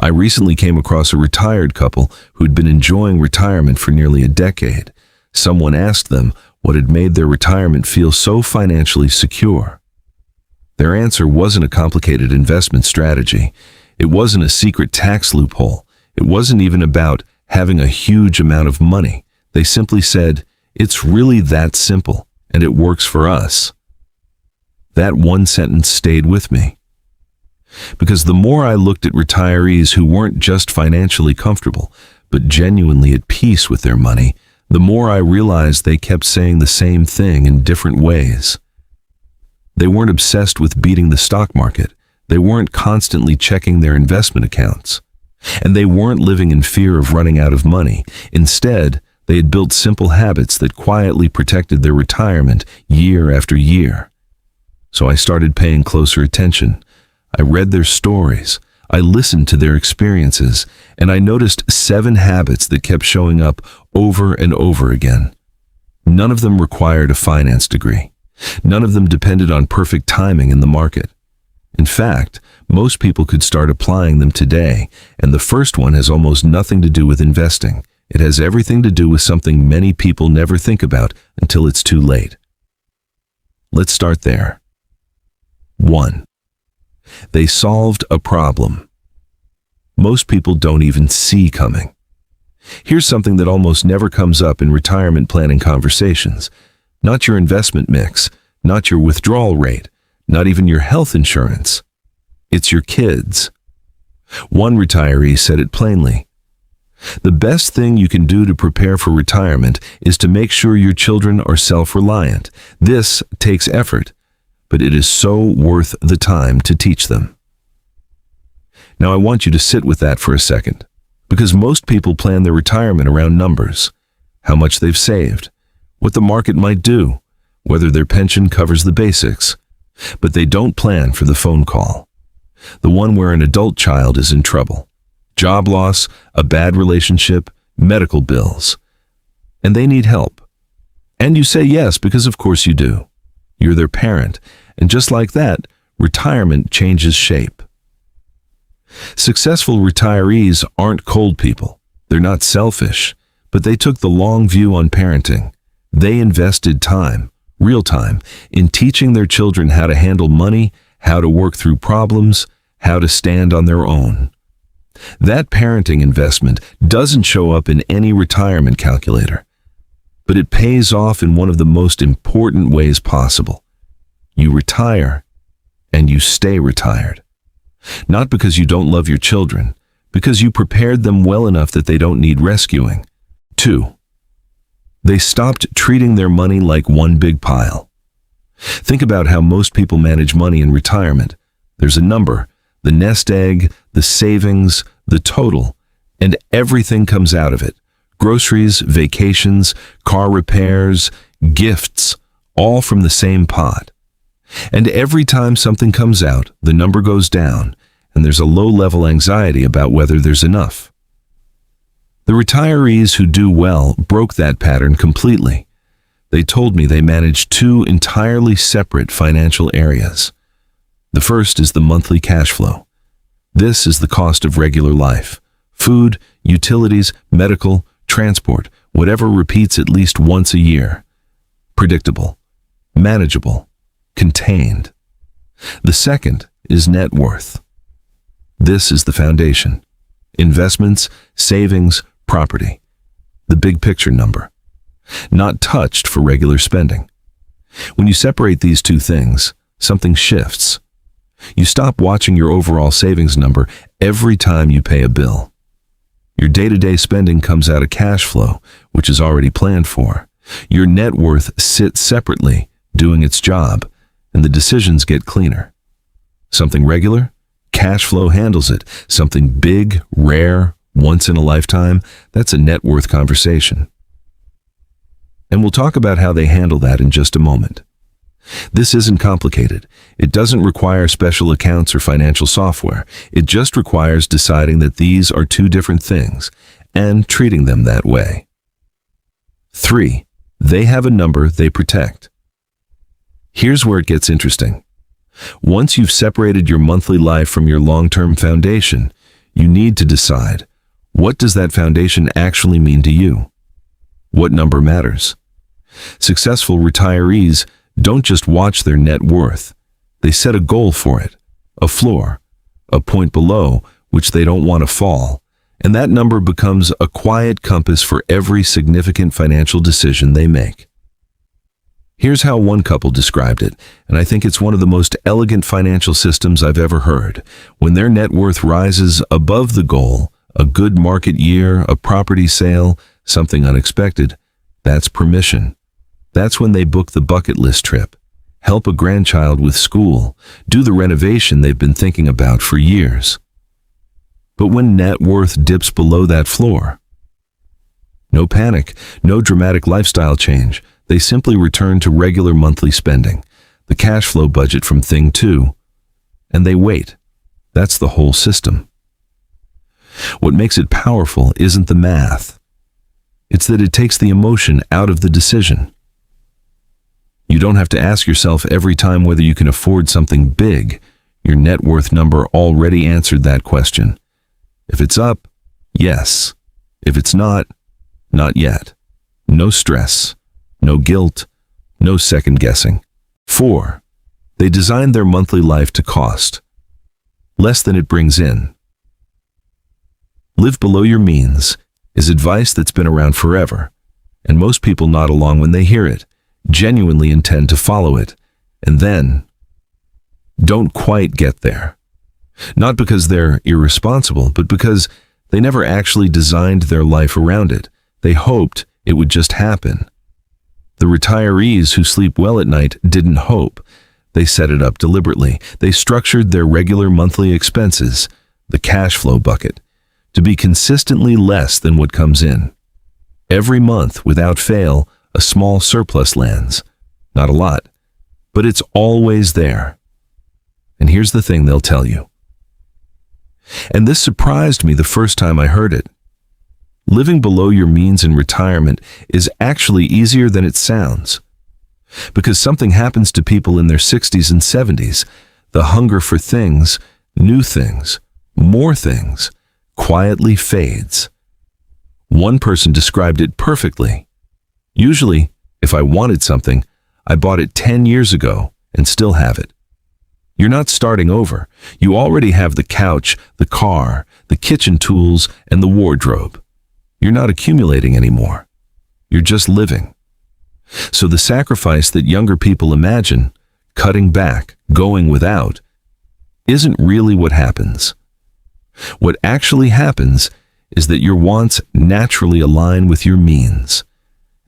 I recently came across a retired couple who'd been enjoying retirement for nearly a decade. Someone asked them what had made their retirement feel so financially secure. Their answer wasn't a complicated investment strategy. It wasn't a secret tax loophole. It wasn't even about having a huge amount of money. They simply said, "It's really that simple, and it works for us." That one sentence stayed with me. Because the more I looked at retirees who weren't just financially comfortable, but genuinely at peace with their money, the more I realized they kept saying the same thing in different ways. They weren't obsessed with beating the stock market. They weren't constantly checking their investment accounts. And they weren't living in fear of running out of money. Instead, they had built simple habits that quietly protected their retirement year after year. So I started paying closer attention. I read their stories, I listened to their experiences, and I noticed 7 habits that kept showing up over and over again. None of them required a finance degree. None of them depended on perfect timing in the market. In fact, most people could start applying them today, and the first one has almost nothing to do with investing. It has everything to do with something many people never think about until it's too late. Let's start there. 1. They solved a problem most people don't even see coming. Here's something that almost never comes up in retirement planning conversations. Not your investment mix, not your withdrawal rate, not even your health insurance. It's your kids. One retiree said it plainly. The best thing you can do to prepare for retirement is to make sure your children are self-reliant. This takes effort, but it is so worth the time to teach them. Now I want you to sit with that for a second, because most people plan their retirement around numbers, how much they've saved, what the market might do, whether their pension covers the basics. But they don't plan for the phone call, the one where an adult child is in trouble, job loss, a bad relationship, medical bills, and they need help. And you say yes because of course you do. You're their parent, and just like that, retirement changes shape. Successful retirees aren't cold people. They're not selfish, but they took the long view on parenting. They invested time, real time, in teaching their children how to handle money, how to work through problems, how to stand on their own. That parenting investment doesn't show up in any retirement calculator, but it pays off in one of the most important ways possible. You retire, and you stay retired. Not because you don't love your children, because you prepared them well enough that they don't need rescuing. 2. They stopped treating their money like one big pile. Think about how most people manage money in retirement. There's a number, the nest egg, the savings, the total, and everything comes out of it. Groceries, vacations, car repairs, gifts, all from the same pot. And every time something comes out, the number goes down, and there's a low-level anxiety about whether there's enough. The retirees who do well broke that pattern completely. They told me they managed 2 entirely separate financial areas. The first is the monthly cash flow. This is the cost of regular life. Food, utilities, medical, transport, whatever repeats at least once a year. Predictable, manageable, contained. The second is net worth. This is the foundation. Investments, savings, property. The big picture number. Not touched for regular spending. When you separate these 2 things, something shifts. You stop watching your overall savings number every time you pay a bill. Your day-to-day spending comes out of cash flow, which is already planned for. Your net worth sits separately, doing its job, and the decisions get cleaner. Something regular? Cash flow handles it. Something big, rare, once in a lifetime, that's a net worth conversation. And we'll talk about how they handle that in just a moment. This isn't complicated. It doesn't require special accounts or financial software. It just requires deciding that these are 2 different things and treating them that way. 3. They have a number they protect. Here's where it gets interesting. Once you've separated your monthly life from your long-term foundation, You need to decide, what does that foundation actually mean to you? What number matters? Successful retirees don't just watch their net worth. They set a goal for it, a floor, a point below which they don't want to fall, and that number becomes a quiet compass for every significant financial decision they make. Here's how one couple described it, and I think it's one of the most elegant financial systems I've ever heard. When their net worth rises above the goal, a good market year, a property sale, something unexpected, that's permission. That's when they book the bucket list trip, help a grandchild with school, do the renovation they've been thinking about for years. But when net worth dips below that floor, no panic, no dramatic lifestyle change. They simply return to regular monthly spending, the cash flow budget from thing 2, and they wait. That's the whole system. What makes it powerful isn't the math. It's that it takes the emotion out of the decision. You don't have to ask yourself every time whether you can afford something big. Your net worth number already answered that question. If it's up, yes. If it's not yet. No stress. No guilt, no second guessing. 4. They designed their monthly life to cost less than it brings in. Live below your means is advice that's been around forever, and most people nod along when they hear it, genuinely intend to follow it, and then don't quite get there. Not because they're irresponsible, but because they never actually designed their life around it. They hoped it would just happen. The retirees who sleep well at night didn't hope. They set it up deliberately. They structured their regular monthly expenses, the cash flow bucket, to be consistently less than what comes in. Every month, without fail, a small surplus lands. Not a lot, but it's always there. And here's the thing they'll tell you. And this surprised me the first time I heard it. Living below your means in retirement is actually easier than it sounds. Because something happens to people in their 60s and 70s. The hunger for things, new things, more things, quietly fades. One person described it perfectly. Usually, if I wanted something, I bought it 10 years ago and still have it. You're not starting over. You already have the couch, the car, the kitchen tools, and the wardrobe. You're not accumulating anymore. You're just living. So the sacrifice that younger people imagine, cutting back, going without, isn't really what happens. What actually happens is that your wants naturally align with your means.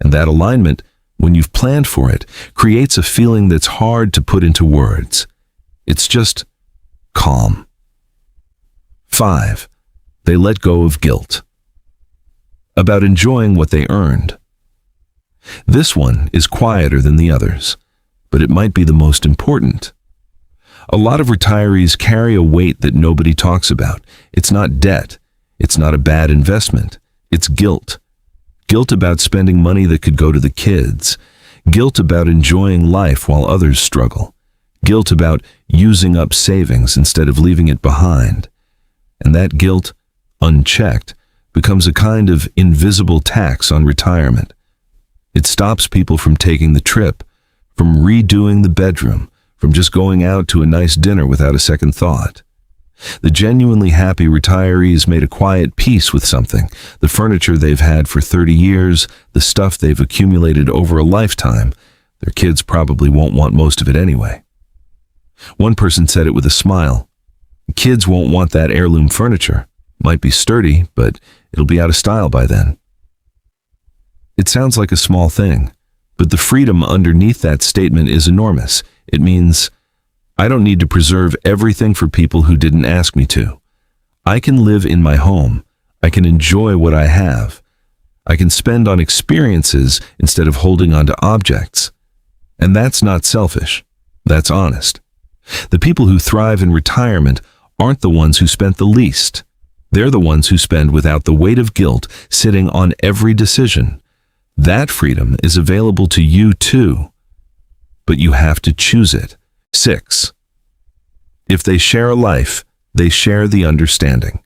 And that alignment, when you've planned for it, creates a feeling that's hard to put into words. It's just calm. 5. They let go of guilt. About enjoying what they earned. This one is quieter than the others, but it might be the most important. A lot of retirees carry a weight that nobody talks about. It's not debt. It's not a bad investment. It's guilt. Guilt about spending money that could go to the kids. Guilt about enjoying life while others struggle. Guilt about using up savings instead of leaving it behind. And that guilt, unchecked, becomes a kind of invisible tax on retirement. It stops people from taking the trip, from redoing the bedroom, from just going out to a nice dinner without a second thought. The genuinely happy retirees made a quiet peace with something, the furniture they've had for 30 years, the stuff they've accumulated over a lifetime. Their kids probably won't want most of it anyway. One person said it with a smile. Kids won't want that heirloom furniture. Might be sturdy, but it'll be out of style by then. It sounds like a small thing, but the freedom underneath that statement is enormous. It means, I don't need to preserve everything for people who didn't ask me to. I can live in my home. I can enjoy what I have. I can spend on experiences instead of holding on to objects. And that's not selfish. That's honest. The people who thrive in retirement aren't the ones who spent the least. They're the ones who spend without the weight of guilt sitting on every decision. That freedom is available to you too, but you have to choose it. 6. If they share a life, they share the understanding.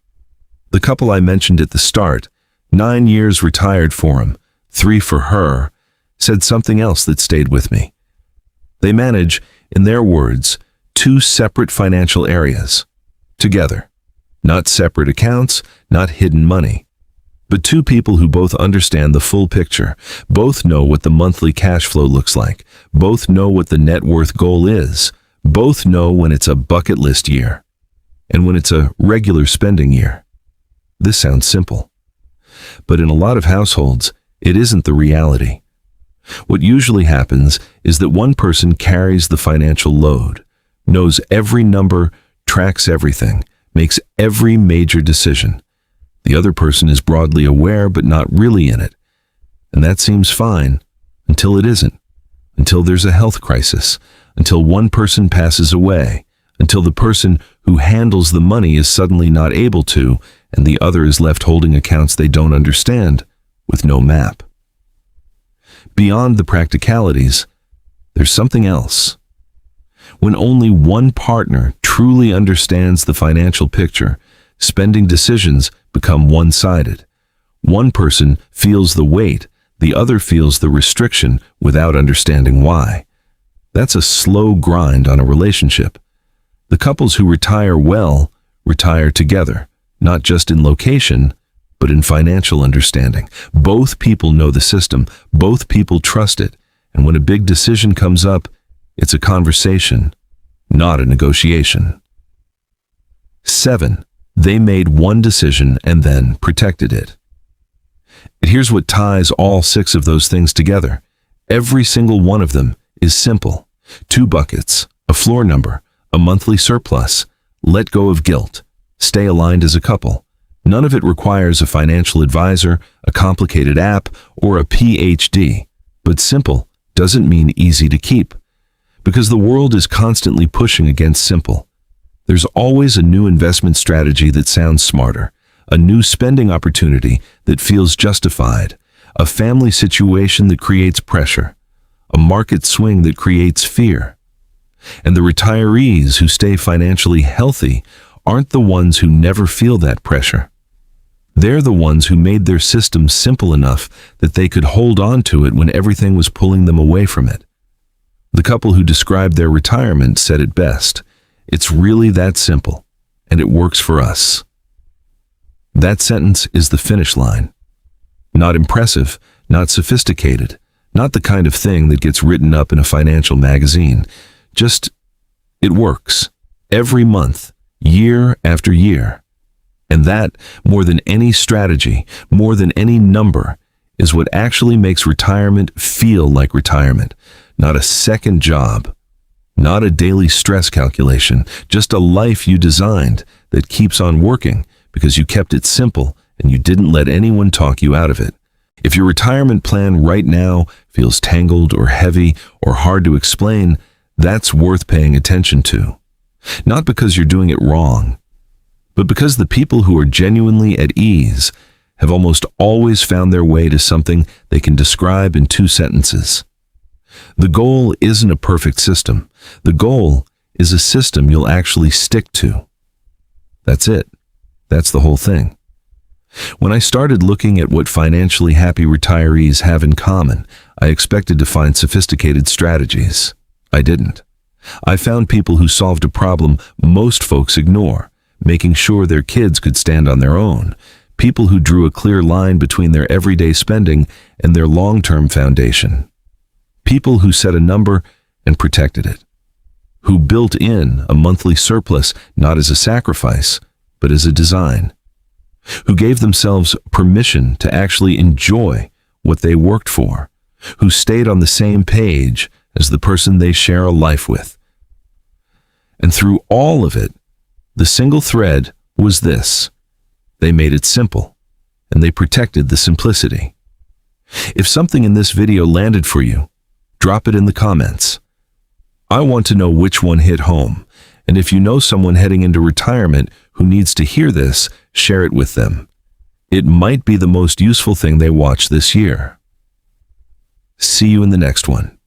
The couple I mentioned at the start, 9 years retired for him, 3 for her, said something else that stayed with me. They manage, in their words, 2 separate financial areas, together. Not separate accounts, not hidden money. But 2 people who both understand the full picture, both know what the monthly cash flow looks like, both know what the net worth goal is, both know when it's a bucket list year, and when it's a regular spending year. This sounds simple. But in a lot of households, it isn't the reality. What usually happens is that one person carries the financial load, knows every number, tracks everything, makes every major decision. The other person is broadly aware but not really in it. And that seems fine until it isn't, until there's a health crisis, until one person passes away, until the person who handles the money is suddenly not able to, and the other is left holding accounts they don't understand, with no map. Beyond the practicalities, there's something else. When only one partner truly understands the financial picture, spending decisions become one-sided. One person feels the weight, the other feels the restriction without understanding why. That's a slow grind on a relationship. The couples who retire well retire together, not just in location, but in financial understanding. Both people know the system, both people trust it, and when a big decision comes up, it's a conversation, not a negotiation. 7. They made one decision and then protected it. Here's what ties all 6 of those things together. Every single one of them is simple. 2 buckets, a floor number, a monthly surplus, let go of guilt, stay aligned as a couple. None of it requires a financial advisor, a complicated app, or a PhD. But simple doesn't mean easy to keep, because the world is constantly pushing against simple. There's always a new investment strategy that sounds smarter, a new spending opportunity that feels justified, a family situation that creates pressure, a market swing that creates fear. And the retirees who stay financially healthy aren't the ones who never feel that pressure. They're the ones who made their system simple enough that they could hold on to it when everything was pulling them away from it. The couple who described their retirement said it best. It's really that simple, and it works for us. That sentence is the finish line. Not impressive, not sophisticated, not the kind of thing that gets written up in a financial magazine. Just, it works. Every month, year after year. And that, more than any strategy, more than any number, is what actually makes retirement feel like retirement. Not a second job, not a daily stress calculation, just a life you designed that keeps on working because you kept it simple and you didn't let anyone talk you out of it. If your retirement plan right now feels tangled or heavy or hard to explain, that's worth paying attention to. Not because you're doing it wrong, but because the people who are genuinely at ease have almost always found their way to something they can describe in 2 sentences. The goal isn't a perfect system. The goal is a system you'll actually stick to. That's it. That's the whole thing. When I started looking at what financially happy retirees have in common, I expected to find sophisticated strategies. I didn't. I found people who solved a problem most folks ignore, making sure their kids could stand on their own, people who drew a clear line between their everyday spending and their long-term foundation, people who set a number and protected it, who built in a monthly surplus not as a sacrifice, but as a design, who gave themselves permission to actually enjoy what they worked for, who stayed on the same page as the person they share a life with. And through all of it, the single thread was this: they made it simple, and they protected the simplicity. If something in this video landed for you, drop it in the comments. I want to know which one hit home, and if you know someone heading into retirement who needs to hear this, share it with them. It might be the most useful thing they watch this year. See you in the next one.